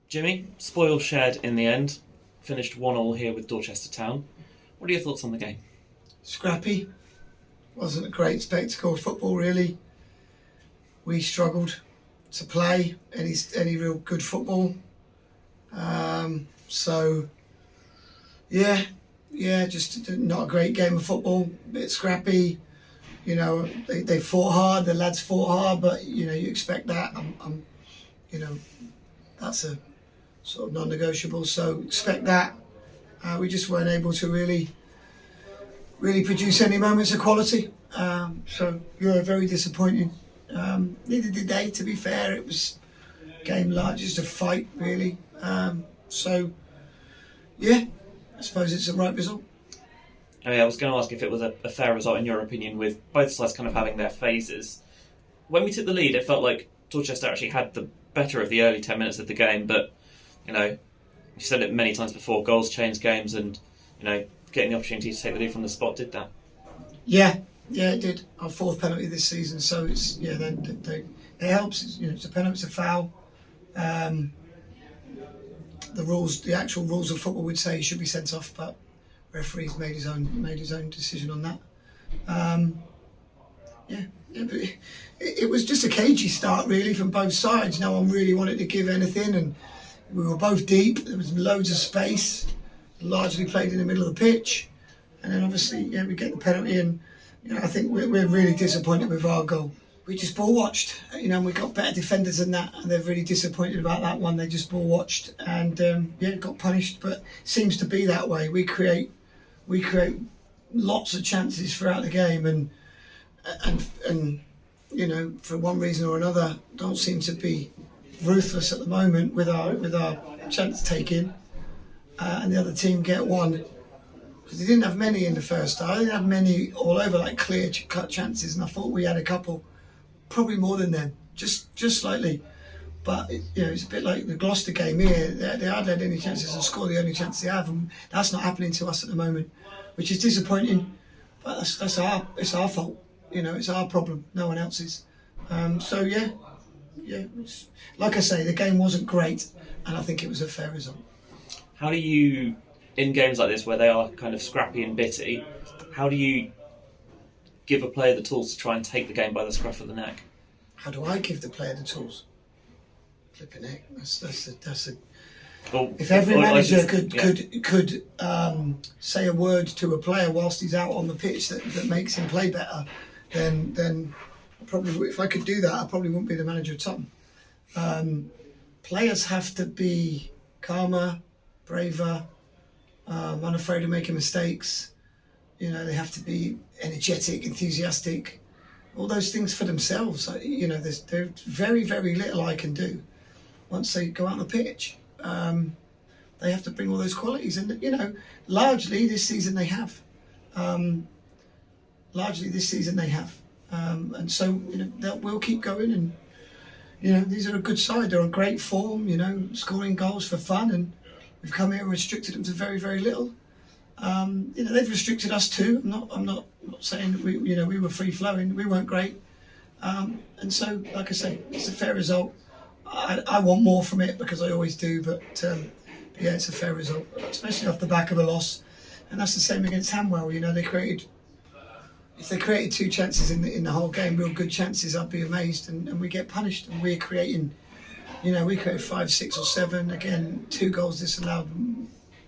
Jimmy, spoil shared in the end. Finished 1-1 here with Dorchester Town. What are your thoughts on the game? Scrappy. Wasn't a great spectacle of football, really. We struggled to play any real good football. Just not a great game of football. A bit scrappy. You know, they fought hard. The lads fought hard, but you expect that. That's a sort of non-negotiable. So expect that. We just weren't able to really produce any moments of quality. Very disappointing. Neither did they, to be fair. It was game large, just a fight, really. I suppose it's the right result. Oh yeah, I was going to ask if it was a fair result in your opinion, with both sides kind of having their phases. When we took the lead, it felt like Dorchester actually had the better of the early 10 minutes of the game, but, you said it many times before, goals change games, and, getting the opportunity to take the lead from the spot did that. Yeah, it did. Our fourth penalty this season, so it's, it helps. It's a penalty, it's a foul. The actual rules of football would say he should be sent off, but referee's made his own decision on that. But it was just a cagey start, really, from both sides. No one really wanted to give anything, and we were both deep. There was loads of space, largely played in the middle of the pitch, and then obviously, we get the penalty, and I think we're really disappointed with our goal. We just ball watched, and we got better defenders than that, and they're really disappointed about that one. They just ball watched and got punished. But it seems to be that way. We create lots of chances throughout the game, and for one reason or another, don't seem to be ruthless at the moment with our chance taking, and the other team get one. Because they didn't have many in the first half. They didn't have many all over, like clear cut chances, and I thought we had a couple. Probably more than them, just slightly, but it's a bit like the Gloucester game here. They hardly had any chances to score. The only chance they have, and that's not happening to us at the moment, which is disappointing. But it's our fault. It's our problem, no one else's. Like I say, the game wasn't great, and I think it was a fair result. How do you, in games like this where they are kind of scrappy and bitty, how do you give a player the tools to try and take the game by the scruff of the neck? How do I give the player the tools? Flipping neck. That's a. Well, if every manager could say a word to a player whilst he's out on the pitch that makes him play better, then probably, if I could do that, I probably wouldn't be the manager of Tottenham. Players have to be calmer, braver, unafraid of making mistakes. They have to be energetic, enthusiastic, all those things for themselves. There's very, very little I can do once they go out on the pitch. They have to bring all those qualities, and largely this season they have. And so we'll keep going, and these are a good side. They're on great form. Scoring goals for fun, and we've come here and restricted them to very, very little. They've restricted us too. I'm not saying we were free flowing. We weren't great, and so, like I say, it's a fair result. I want more from it because I always do, but it's a fair result, especially off the back of a loss. And that's the same against Hamwell. If they created two chances in the whole game, real good chances, I'd be amazed. And we get punished, and we're creating. We created 5, 6, or 7. Again, 2 goals disallowed,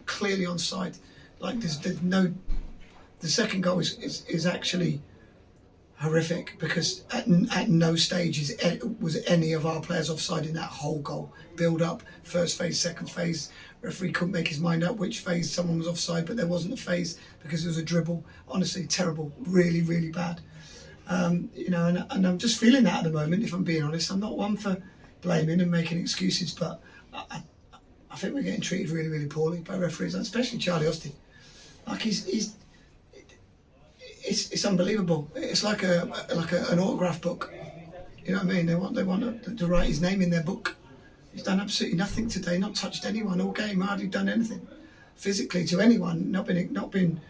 clearly onside. Like there's no. The second goal is actually horrific, because at no stage was any of our players offside in that whole goal. Build up, first phase, second phase. Referee couldn't make his mind up which phase someone was offside, but there wasn't a phase because it was a dribble. Honestly, terrible, really, really bad. And I'm just feeling that at the moment. If I'm being honest, I'm not one for blaming and making excuses, but I think we're getting treated really, really poorly by referees, especially Charlie Austin. Like it's unbelievable. It's like an autograph book. You know what I mean? They want to write his name in their book. He's done absolutely nothing today. Not touched anyone all game. Hardly done anything physically to anyone. Not been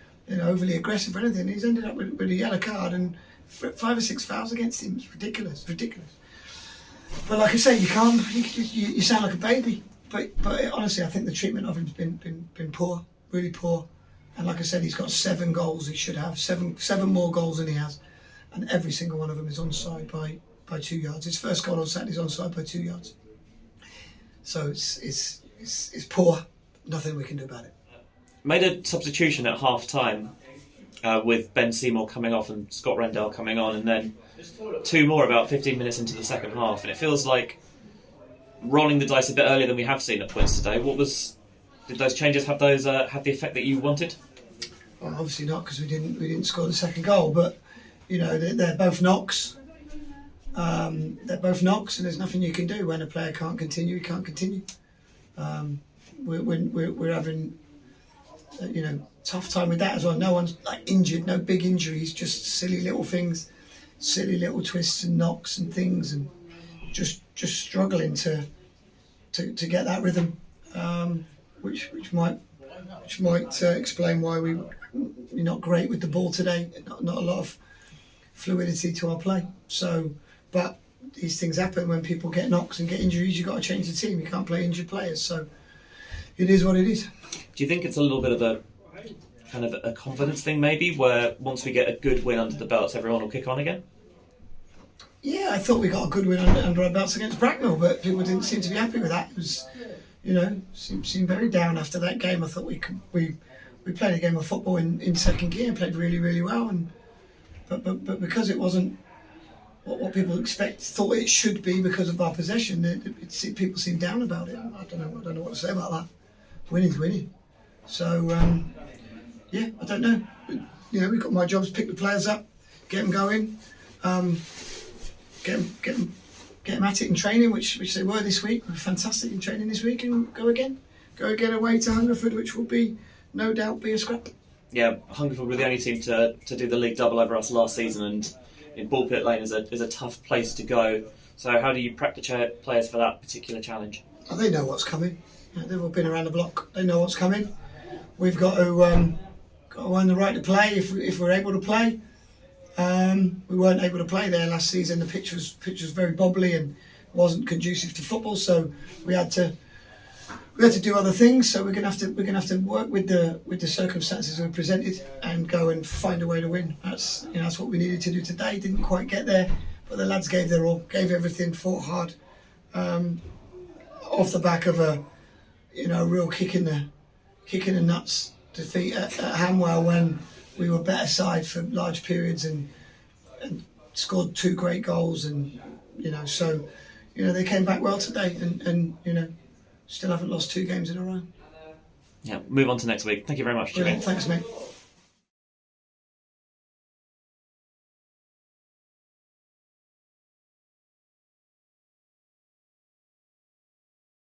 overly aggressive or anything. He's ended up with a yellow card and 5 or 6 fouls against him. It's ridiculous. But like I say, you sound like a baby. honestly, I think the treatment of him's been poor, really poor. And like I said, he's got 7 goals. He should have seven more goals than he has, and every single one of them is onside by 2 yards. His first goal on Saturday is onside by 2 yards. So it's poor. Nothing we can do about it. Made a substitution at half time with Ben Seymour coming off and Scott Rendell coming on, and then 2 more about 15 minutes into the second half, and it feels like rolling the dice a bit earlier than we have seen at points today. Did those changes have the effect that you wanted? Well, obviously not, because we didn't score the second goal. But you know, they're both knocks. They're both knocks, and there's nothing you can do when a player can't continue. He can't continue. We're having tough time with that as well. No one's injured, no big injuries, just silly little things, silly little twists and knocks and things, and just struggling to get that rhythm, which might explain why we're not great with the ball today. Not a lot of fluidity to our play. So, but these things happen when people get knocks and get injuries. You've got to change the team. You can't play injured players. So it is what it is. Do you think it's a little bit of a kind of a confidence thing, maybe, where once we get a good win under the belts, everyone will kick on again? Yeah, I thought we got a good win under our belts against Bracknell, but people didn't seem to be happy with that. It was, seemed very down after that game. I thought we played a game of football in second gear and played really, really well, but because it wasn't what people thought it should be because of our possession, people seemed down about it. I don't know what to say about that. Winning's winning. So I don't know. We've got my job to pick the players up, get them going. Get them at it in training, which they were this week. We're fantastic in training this week, and go again away to Hungerford, which will no doubt be a scrap. Yeah, Hungerford were the only team to do the league double over us last season, and in Bullpit Lane is a tough place to go. So how do you prep the players for that particular challenge? Oh, they know what's coming. They've all been around the block. They know what's coming. We've got to earn the right to play if we're able to play. We weren't able to play there last season. The pitch was very bobbly and wasn't conducive to football, so we had to do other things. So we're gonna have to work with the circumstances we presented and go and find a way to win. That's what we needed to do today. Didn't quite get there, but the lads gave their all, gave everything, fought hard, off the back of a real kick in the nuts defeat at Hamwell when we were better side for large periods and scored 2 great goals, and they came back well today and still haven't lost 2 games in a row. Yeah, move on to next week. Thank you very much, Jimmy. Thanks, mate.